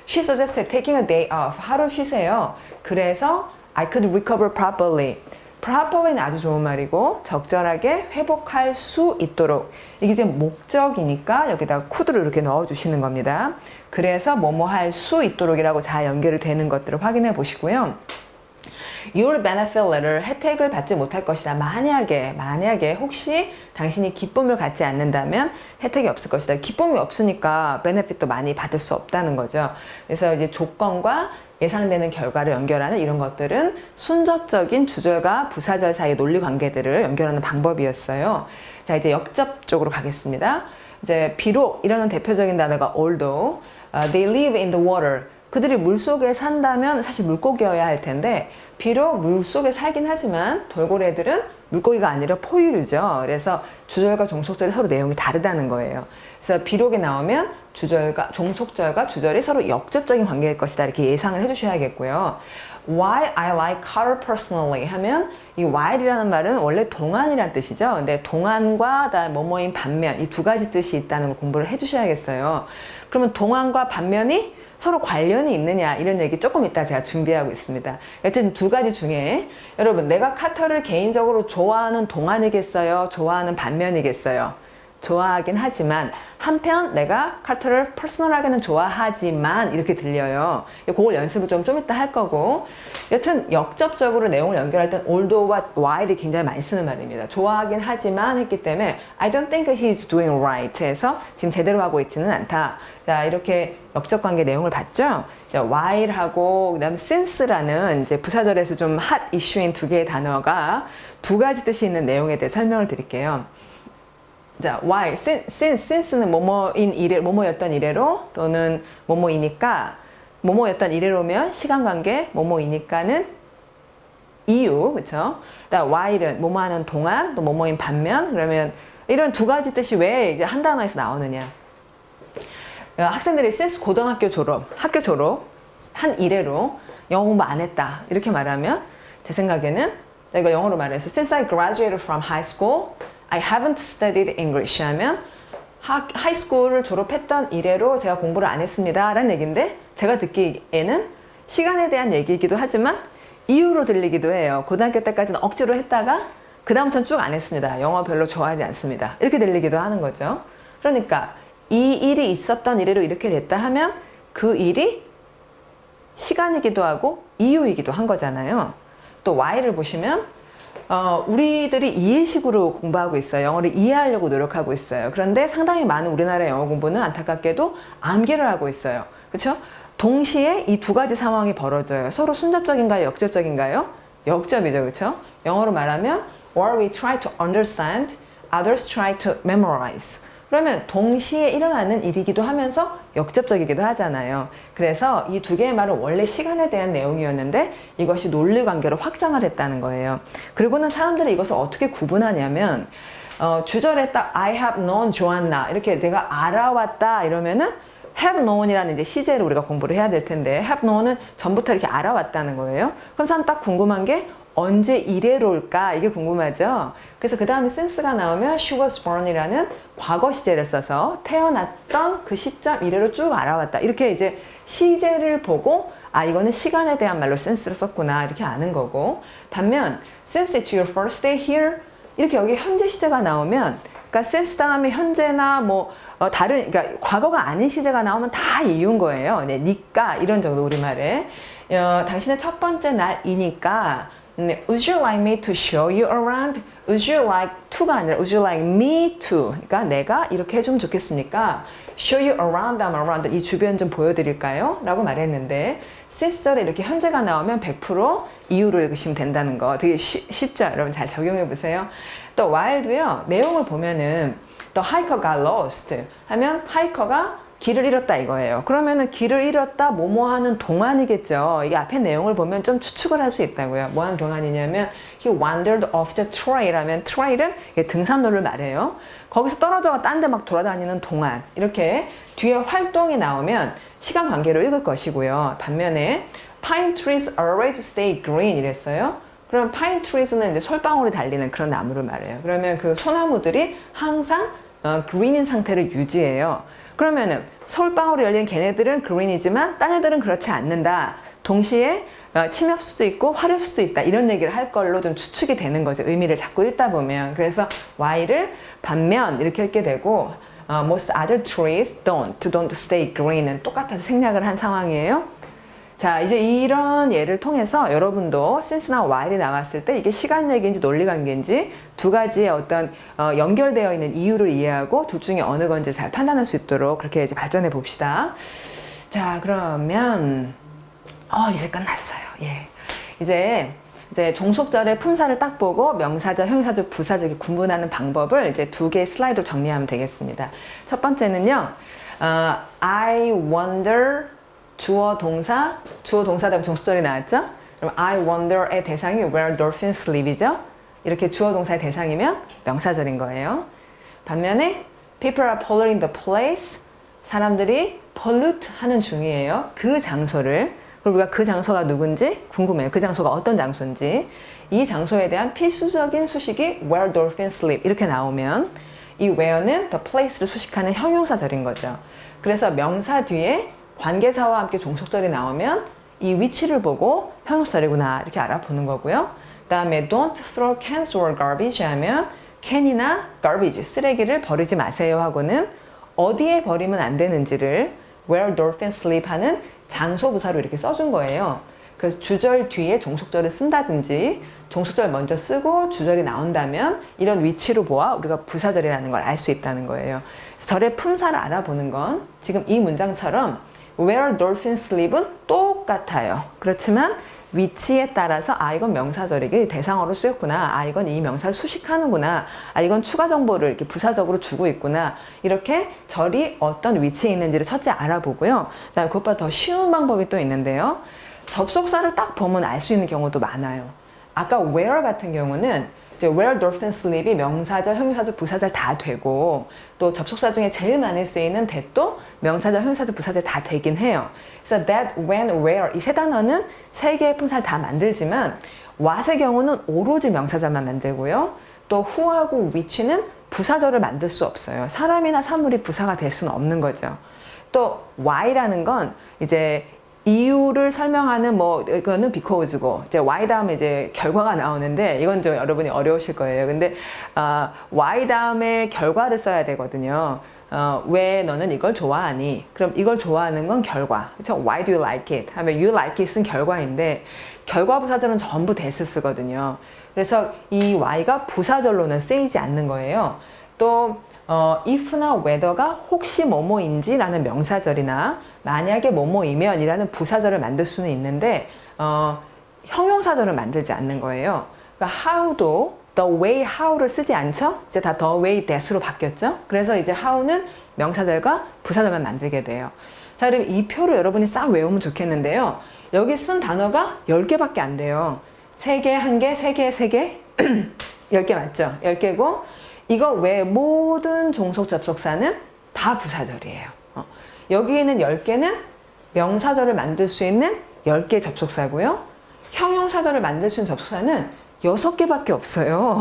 She suggested taking a day off. 하루 쉬세요. 그래서 I could recover properly. properly는 아주 좋은 말이고 적절하게 회복할 수 있도록 이게 지금 목적이니까 여기다가 could를 이렇게 넣어주시는 겁니다. 그래서 뭐뭐 할 수 있도록이라고 잘 연결이 되는 것들을 확인해 보시고요. Your benefit letter 혜택을 받지 못할 것이다. 만약에 혹시 당신이 기쁨을 갖지 않는다면 혜택이 없을 것이다. 기쁨이 없으니까 benefit도 많이 받을 수 없다는 거죠. 그래서 이제 조건과 예상되는 결과를 연결하는 이런 것들은 순접적인 주절과 부사절 사이의 논리 관계들을 연결하는 방법이었어요. 자, 이제 역접 쪽으로 가겠습니다. 이제 비록 이라는 대표적인 단어가 although they live in the water. 그들이 물속에 산다면 사실 물고기여야 할 텐데 비록 물속에 살긴 하지만 돌고래들은 물고기가 아니라 포유류죠. 그래서 주절과 종속절이 서로 내용이 다르다는 거예요. 그래서 비록에 나오면 종속절과 주절이 서로 역접적인 관계일 것이다. 이렇게 예상을 해주셔야겠고요. While I like Carter personally 하면 이 while이라는 말은 원래 동안이란 뜻이죠. 근데 동안과 뭐뭐인 반면 이 두 가지 뜻이 있다는 걸 공부를 해주셔야겠어요. 그러면 동안과 반면이 서로 관련이 있느냐 이런 얘기 조금 이따 제가 준비하고 있습니다. 어쨌든 두 가지 중에 여러분 내가 카터를 개인적으로 좋아하는 동안이겠어요? 좋아하는 반면이겠어요? 좋아하긴 하지만 한편 내가 카터를 퍼스널하게는 좋아하지만 이렇게 들려요. 그걸 연습을 좀 이따 할 거고 여튼 역접적으로 내용을 연결할 땐 although와 while이 굉장히 많이 쓰는 말입니다. 좋아하긴 하지만 했기 때문에 I don't think he's doing right 해서 지금 제대로 하고 있지는 않다. 자, 이렇게 역접관계 내용을 봤죠? 자, while하고 그다음 since라는 이제 부사절에서 좀 핫 이슈인 두 개의 단어가 두 가지 뜻이 있는 내용에 대해 설명을 드릴게요. 자, why, since는 뭐뭐인 이래, 뭐뭐였던 이래로 또는 뭐뭐이니까 뭐뭐였던 이래로면 시간관계 뭐뭐이니까는 이유, 그쵸? while은 뭐뭐하는 동안 또 뭐뭐인 반면 그러면 이런 두 가지 뜻이 왜 이제 한 단어에서 나오느냐? 학생들이 since 고등학교 졸업, 학교 졸업 한 이래로 영어 공부 안 했다 이렇게 말하면 제 생각에는 이거 영어로 말해서 since I graduated from high school I haven't studied English 하면 하이스쿨을 졸업했던 이래로 제가 공부를 안 했습니다 라는 얘기인데 제가 듣기에는 시간에 대한 얘기이기도 하지만 이유로 들리기도 해요. 고등학교 때까지는 억지로 했다가 그 다음부터는 쭉 안 했습니다. 영어 별로 좋아하지 않습니다. 이렇게 들리기도 하는 거죠. 그러니까 이 일이 있었던 이래로 이렇게 됐다 하면 그 일이 시간이기도 하고 이유이기도 한 거잖아요. 또 why를 보시면 우리들이 이해식으로 공부하고 있어요. 영어를 이해하려고 노력하고 있어요. 그런데 상당히 많은 우리나라의 영어 공부는 안타깝게도 암기를 하고 있어요. 그렇죠? 동시에 이 두 가지 상황이 벌어져요. 서로 순접적인가요? 역접적인가요? 역접이죠. 그렇죠? 영어로 말하면 or we try to understand, others try to memorize. 그러면 동시에 일어나는 일이기도 하면서 역접적이기도 하잖아요. 그래서 이 두 개의 말은 원래 시간에 대한 내용이었는데 이것이 논리 관계로 확장을 했다는 거예요. 그리고는 사람들이 이것을 어떻게 구분하냐면 주절에 딱 I have known Joanna 이렇게 내가 알아왔다 이러면은 have known이라는 이제 시제를 우리가 공부를 해야 될 텐데 have known은 전부터 이렇게 알아왔다는 거예요. 그럼 사람 딱 궁금한 게 언제 이래로일까? 이게 궁금하죠? 그래서 그 다음에 since가 나오면 she was born이라는 과거 시제를 써서 태어났던 그 시점 이래로 쭉 알아왔다. 이렇게 이제 시제를 보고 아 이거는 시간에 대한 말로 since를 썼구나 이렇게 아는 거고 반면 since it's your first day here 이렇게 여기 현재 시제가 나오면 그러니까 since 다음에 현재나 뭐 다른 그러니까 과거가 아닌 시제가 나오면 다 이유인 거예요. 네, 니까 이런 정도 우리말에 당신의 첫 번째 날이니까 Would you like me to show you around? Would you like to가 아니라 Would you like me to? 그러니까 내가 이렇게 해주면 좋겠으니까 Show you around, I'm around. 이 주변 좀 보여드릴까요? 라고 말했는데 since절에 이렇게 현재가 나오면 100% 이유로 읽으시면 된다는 거 되게 쉽죠? 여러분 잘 적용해 보세요. 또 while도요. 내용을 보면은 The hiker got lost 하면 hiker가 길을 잃었다 이거예요. 그러면은 길을 잃었다 뭐뭐 하는 동안이겠죠. 이 앞에 내용을 보면 좀 추측을 할 수 있다고요. 뭐 하는 동안이냐면 he wandered off the trail 하면 trail은 등산로를 말해요. 거기서 떨어져가 딴 데 막 돌아다니는 동안 이렇게 뒤에 활동이 나오면 시간 관계로 읽을 것이고요. 반면에 pine trees always stay green 이랬어요. 그럼 pine trees는 이제 솔방울이 달리는 그런 나무를 말해요. 그러면 그 소나무들이 항상 green인 상태를 유지해요. 그러면은 솔방울이 열린 걔네들은 green이지만 딴 애들은 그렇지 않는다. 동시에 침엽 수도 있고 화렵 수도 있다. 이런 얘기를 할 걸로 좀 추측이 되는 거죠. 의미를 자꾸 읽다 보면. 그래서 why를 반면 이렇게 읽게 되고 most other trees don't stay green은 똑같아서 생략을 한 상황이에요. 자, 이제 이런 예를 통해서 여러분도 since나 while이 나왔을 때 이게 시간 얘기인지 논리 관계인지 두 가지의 어떤 연결되어 있는 이유를 이해하고 둘 중에 어느 건지 잘 판단할 수 있도록 그렇게 이제 발전해 봅시다. 자, 그러면 이제 끝났어요. 예. 이제 종속절의 품사를 딱 보고 명사절, 형용사절, 부사절이 구분하는 방법을 이제 두 개의 슬라이드로 정리하면 되겠습니다. 첫 번째는요. I wonder 주어 동사 다음에 종속절이 나왔죠? 그럼 I wonder의 대상이 where dolphins live이죠? 이렇게 주어 동사의 대상이면 명사절인 거예요. 반면에 people are polluting the place 사람들이 pollute 하는 중이에요. 그 장소를 그리고 우리가 그 장소가 누군지 궁금해요. 그 장소가 어떤 장소인지 이 장소에 대한 필수적인 수식이 where dolphins live 이렇게 나오면 이 where는 the place를 수식하는 형용사절인 거죠. 그래서 명사 뒤에 관계사와 함께 종속절이 나오면 이 위치를 보고 형용사절이구나 이렇게 알아보는 거고요. 그 다음에 don't throw cans or garbage 하면 can이나 garbage, 쓰레기를 버리지 마세요 하고는 어디에 버리면 안 되는지를 where dolphins sleep 하는 장소 부사로 이렇게 써준 거예요. 그래서 주절 뒤에 종속절을 쓴다든지 종속절 먼저 쓰고 주절이 나온다면 이런 위치로 보아 우리가 부사절이라는 걸 알 수 있다는 거예요. 그래서 절의 품사를 알아보는 건 지금 이 문장처럼 where dolphins sleep은 똑같아요. 그렇지만 위치에 따라서 아 이건 명사절이기 대상어로 쓰였구나, 아 이건 이 명사를 수식하는구나, 아 이건 추가 정보를 이렇게 부사적으로 주고 있구나, 이렇게 절이 어떤 위치에 있는지를 첫째 알아보고요. 그다음에 그것보다 더 쉬운 방법이 또 있는데요. 접속사를 딱 보면 알 수 있는 경우도 많아요. 아까 where 같은 경우는 이제 where dolphins sleep이 명사절, 형용사절, 부사절 다 되고 또 접속사 중에 제일 많이 쓰이는 that도 명사절, 형용사절, 부사절 다 되긴 해요. 그래서 that, when, where 이 세 단어는 세 개의 품사를 다 만들지만 what의 경우는 오로지 명사절만 만들고요. 또 who하고 which는 부사절을 만들 수 없어요. 사람이나 사물이 부사가 될 수는 없는 거죠. 또 why라는 건 이제 이유를 설명하는 뭐 이거는 because고 이제 why 다음에 이제 결과가 나오는데 이건 좀 여러분이 어려우실 거예요. 근데 why 다음에 결과를 써야 되거든요. 왜 너는 이걸 좋아하니? 그럼 이걸 좋아하는 건 결과. 그렇죠? Why do you like it? 하면 you like it은 결과인데 결과 부사절은 전부 that을 쓰거든요. 그래서 이 why가 부사절로는 쓰이지 않는 거예요. 또 if나 whether가 혹시 뭐뭐인지 라는 명사절이나 만약에 뭐뭐이면 이라는 부사절을 만들 수는 있는데 형용사절을 만들지 않는 거예요. 그러니까 how도 the way how를 쓰지 않죠? 이제 다 the way that으로 바뀌었죠? 그래서 이제 how는 명사절과 부사절만 만들게 돼요. 자, 그럼 이 표를 여러분이 싹 외우면 좋겠는데요. 여기 쓴 단어가 10개밖에 안 돼요. 3개, 1개, 3개, 3개 10개 맞죠? 10개고 이거 외 모든 종속 접속사는 다 부사절이에요. 여기 있는 10개는 명사절을 만들 수 있는 10개 접속사고요. 형용사절을 만들 수 있는 접속사는 6개밖에 없어요.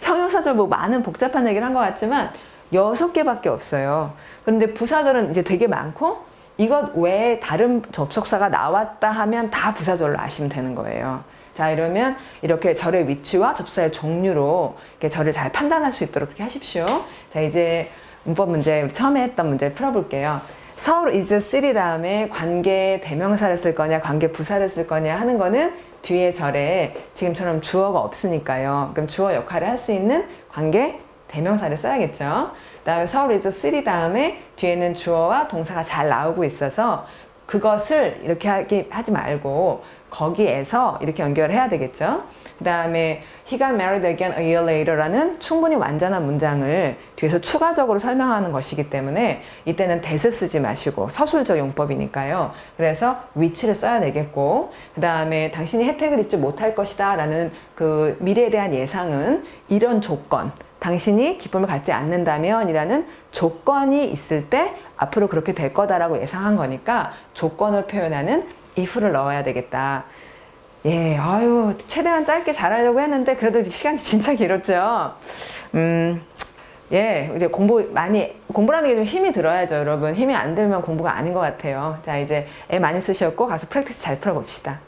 형용사절 뭐 많은 복잡한 얘기를 한 것 같지만 6개밖에 없어요. 그런데 부사절은 이제 되게 많고 이것 외에 다른 접속사가 나왔다 하면 다 부사절로 아시면 되는 거예요. 자, 이러면 이렇게 절의 위치와 접속사의 종류로 이렇게 절을 잘 판단할 수 있도록 그렇게 하십시오. 자, 이제 문법 문제 처음에 했던 문제 풀어볼게요. 서울 is a city 다음에 관계 대명사를 쓸 거냐 관계 부사를 쓸 거냐 하는 거는 뒤에 절에 지금처럼 주어가 없으니까요. 그럼 주어 역할을 할 수 있는 관계 대명사를 써야겠죠. 그다음에 서울 is a city 다음에 뒤에는 주어와 동사가 잘 나오고 있어서 그것을 이렇게 하지 말고 거기에서 이렇게 연결을 해야 되겠죠. 그 다음에 he got married again a year later라는 충분히 완전한 문장을 뒤에서 추가적으로 설명하는 것이기 때문에 이때는 that을 쓰지 마시고 서술적 용법이니까요. 그래서 which를 써야 되겠고 그 다음에 당신이 혜택을 잊지 못할 것이다 라는 그 미래에 대한 예상은 이런 조건 당신이 기쁨을 갖지 않는다면 이라는 조건이 있을 때 앞으로 그렇게 될 거다라고 예상한 거니까 조건을 표현하는 if를 넣어야 되겠다. 예, 아유, 최대한 짧게 잘하려고 했는데 그래도 시간이 진짜 길었죠. 예, 이제 공부라는 게 좀 힘이 들어야죠, 여러분. 힘이 안 들면 공부가 아닌 것 같아요. 자, 이제 애 많이 쓰셨고 가서 프랙티스 잘 풀어봅시다.